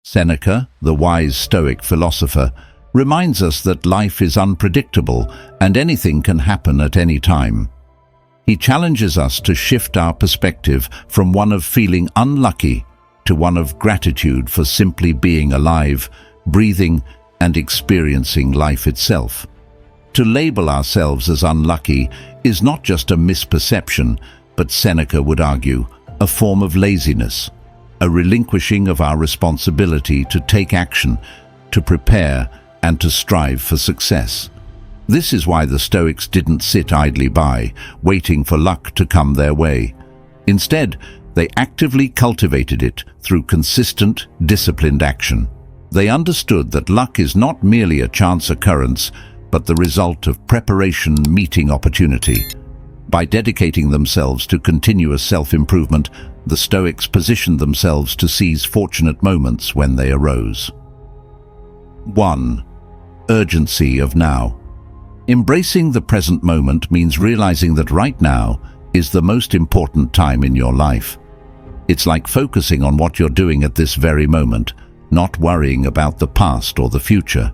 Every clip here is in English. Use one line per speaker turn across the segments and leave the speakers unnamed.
Seneca, the wise Stoic philosopher, reminds us that life is unpredictable and anything can happen at any time. He challenges us to shift our perspective from one of feeling unlucky to one of gratitude for simply being alive, breathing, and experiencing life itself. To label ourselves as unlucky is not just a misperception, but Seneca would argue, a form of laziness, a relinquishing of our responsibility to take action, to prepare, and to strive for success. This is why the Stoics didn't sit idly by, waiting for luck to come their way. Instead, they actively cultivated it through consistent, disciplined action. They understood that luck is not merely a chance occurrence, but the result of preparation meeting opportunity. By dedicating themselves to continuous self-improvement, the Stoics positioned themselves to seize fortunate moments when they arose. 1. Urgency of now. Embracing the present moment means realizing that right now is the most important time in your life. It's like focusing on what you're doing at this very moment, not worrying about the past or the future.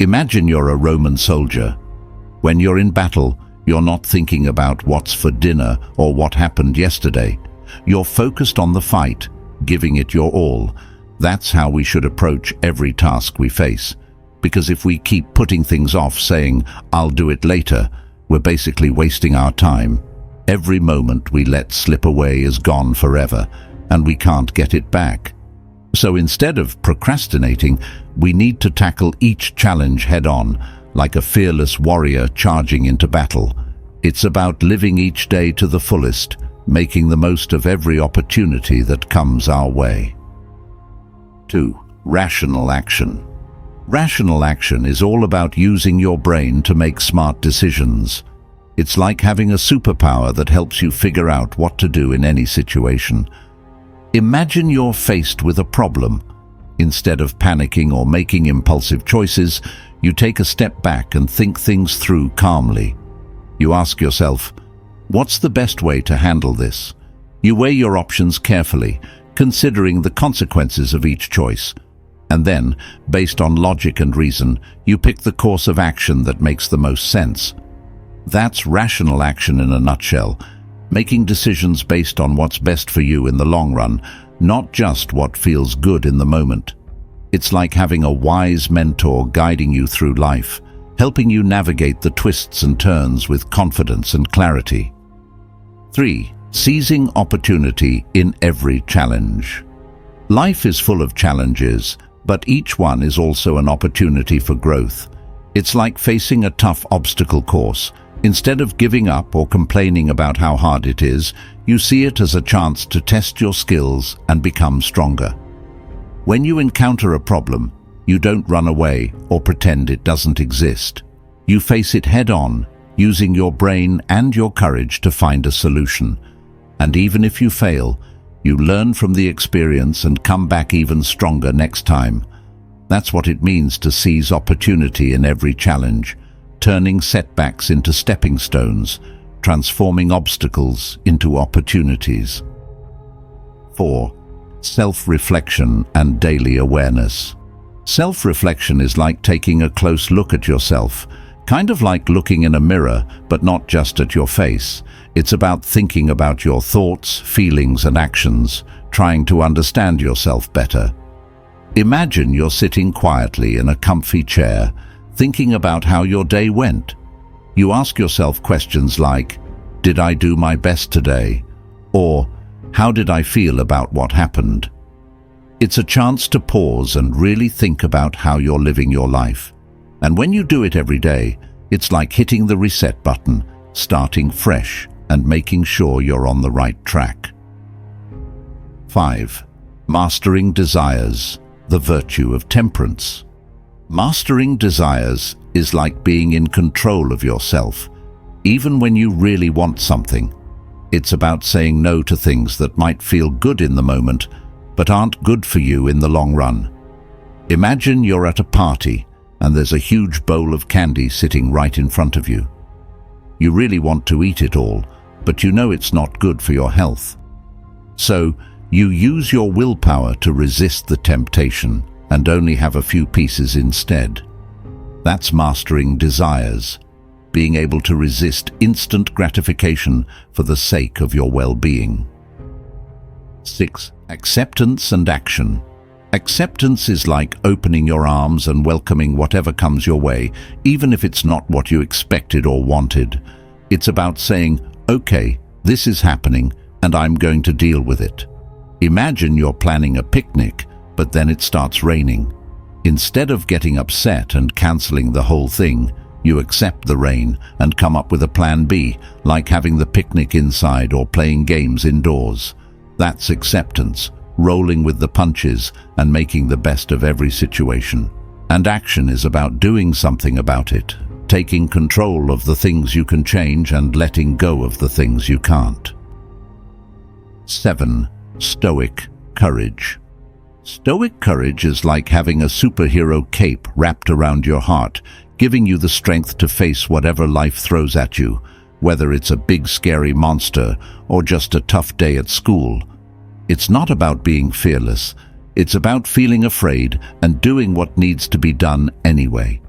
Imagine you're a Roman soldier. When you're in battle, you're not thinking about what's for dinner or what happened yesterday. You're focused on the fight, giving it your all. That's how we should approach every task we face. Because if we keep putting things off, saying, "I'll do it later," we're basically wasting our time. Every moment we let slip away is gone forever, and we can't get it back. So instead of procrastinating, we need to tackle each challenge head-on, like a fearless warrior charging into battle. It's about living each day to the fullest, making the most of every opportunity that comes our way. 2. Rational action. Rational action is all about using your brain to make smart decisions. It's like having a superpower that helps you figure out what to do in any situation. Imagine you're faced with a problem. Instead of panicking or making impulsive choices, you take a step back and think things through calmly. You ask yourself, what's the best way to handle this? You weigh your options carefully, considering the consequences of each choice. And then, based on logic and reason, you pick the course of action that makes the most sense. That's rational action in a nutshell, making decisions based on what's best for you in the long run, not just what feels good in the moment. It's like having a wise mentor guiding you through life, helping you navigate the twists and turns with confidence and clarity. 3. Seizing opportunity in every challenge. Life is full of challenges, but each one is also an opportunity for growth. It's like facing a tough obstacle course. Instead of giving up or complaining about how hard it is, you see it as a chance to test your skills and become stronger. When you encounter a problem, you don't run away or pretend it doesn't exist. You face it head-on, using your brain and your courage to find a solution. And even if you fail, you learn from the experience and come back even stronger next time. That's what it means to seize opportunity in every challenge, turning setbacks into stepping stones, transforming obstacles into opportunities. 4. Self-reflection and daily awareness. Self-reflection is like taking a close look at yourself, kind of like looking in a mirror, but not just at your face. It's about thinking about your thoughts, feelings, and actions, trying to understand yourself better. Imagine you're sitting quietly in a comfy chair, thinking about how your day went. You ask yourself questions like, did I do my best today? Or, how did I feel about what happened? It's a chance to pause and really think about how you're living your life. And when you do it every day, it's like hitting the reset button, starting fresh and making sure you're on the right track. 5. Mastering desires, the virtue of temperance. Mastering desires is like being in control of yourself, even when you really want something. It's about saying no to things that might feel good in the moment, but aren't good for you in the long run. Imagine you're at a party and there's a huge bowl of candy sitting right in front of you. You really want to eat it all, but you know it's not good for your health. So, You use your willpower to resist the temptation and only have a few pieces instead. That's mastering desires, being able to resist instant gratification for the sake of your well-being. 6. Acceptance and action. Acceptance is like opening your arms and welcoming whatever comes your way, even if it's not what you expected or wanted. It's about saying, okay, this is happening and I'm going to deal with it. Imagine you're planning a picnic, but then it starts raining. Instead of getting upset and cancelling the whole thing, you accept the rain and come up with a plan B, like having the picnic inside or playing games indoors. That's acceptance, rolling with the punches and making the best of every situation. And action is about doing something about it, taking control of the things you can change and letting go of the things you can't. 7. Stoic courage. Stoic courage is like having a superhero cape wrapped around your heart, giving you the strength to face whatever life throws at you, whether it's a big scary monster or just a tough day at school. It's not about being fearless. It's about feeling afraid and doing what needs to be done anyway.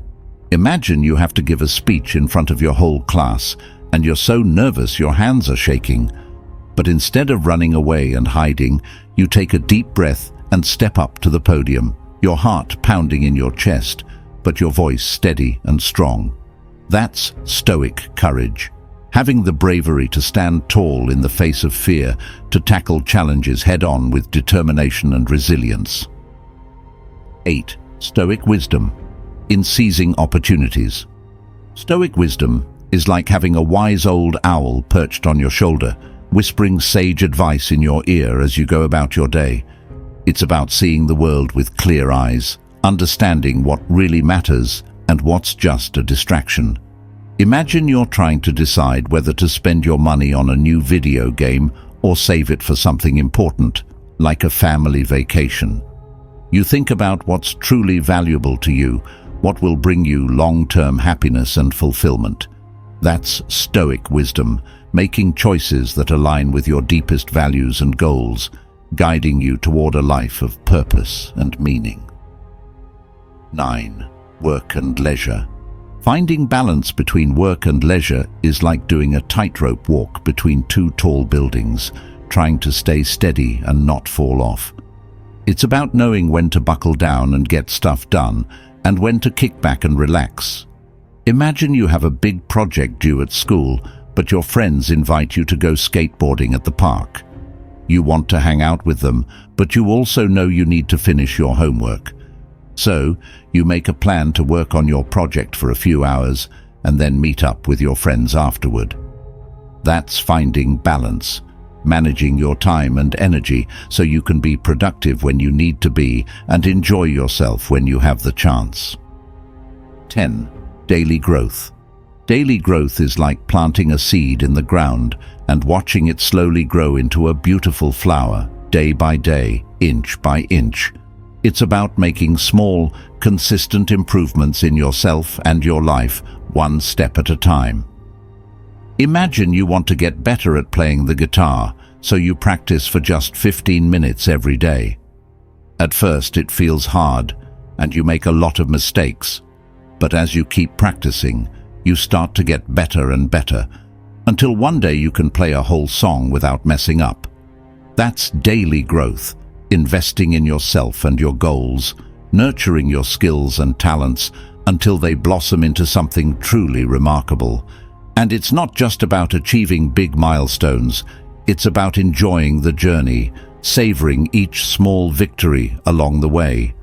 Imagine you have to give a speech in front of your whole class and you're so nervous your hands are shaking. But instead of running away and hiding, you take a deep breath and step up to the podium, your heart pounding in your chest, but your voice steady and strong. That's stoic courage. Having the bravery to stand tall in the face of fear, to tackle challenges head-on with determination and resilience. 8. Stoic wisdom. In seizing opportunities. Stoic wisdom is like having a wise old owl perched on your shoulder, whispering sage advice in your ear as you go about your day. It's about seeing the world with clear eyes, understanding what really matters and what's just a distraction. Imagine you're trying to decide whether to spend your money on a new video game or save it for something important, like a family vacation. You think about what's truly valuable to you, what will bring you long-term happiness and fulfillment. That's stoic wisdom, making choices that align with your deepest values and goals, guiding you toward a life of purpose and meaning. 9. Work and leisure. Finding balance between work and leisure is like doing a tightrope walk between two tall buildings, trying to stay steady and not fall off. It's about knowing when to buckle down and get stuff done, and when to kick back and relax. Imagine you have a big project due at school, but your friends invite you to go skateboarding at the park. You want to hang out with them, but you also know you need to finish your homework. So, you make a plan to work on your project for a few hours and then meet up with your friends afterward. That's finding balance, managing your time and energy so you can be productive when you need to be and enjoy yourself when you have the chance. 10. Daily growth. Daily growth is like planting a seed in the ground and watching it slowly grow into a beautiful flower, day by day, inch by inch. It's about making small, consistent improvements in yourself and your life, one step at a time. Imagine you want to get better at playing the guitar, so you practice for just 15 minutes every day. At first it feels hard, and you make a lot of mistakes. But as you keep practicing, you start to get better and better, until one day you can play a whole song without messing up. That's daily growth, investing in yourself and your goals, nurturing your skills and talents until they blossom into something truly remarkable. And it's not just about achieving big milestones, it's about enjoying the journey, savoring each small victory along the way.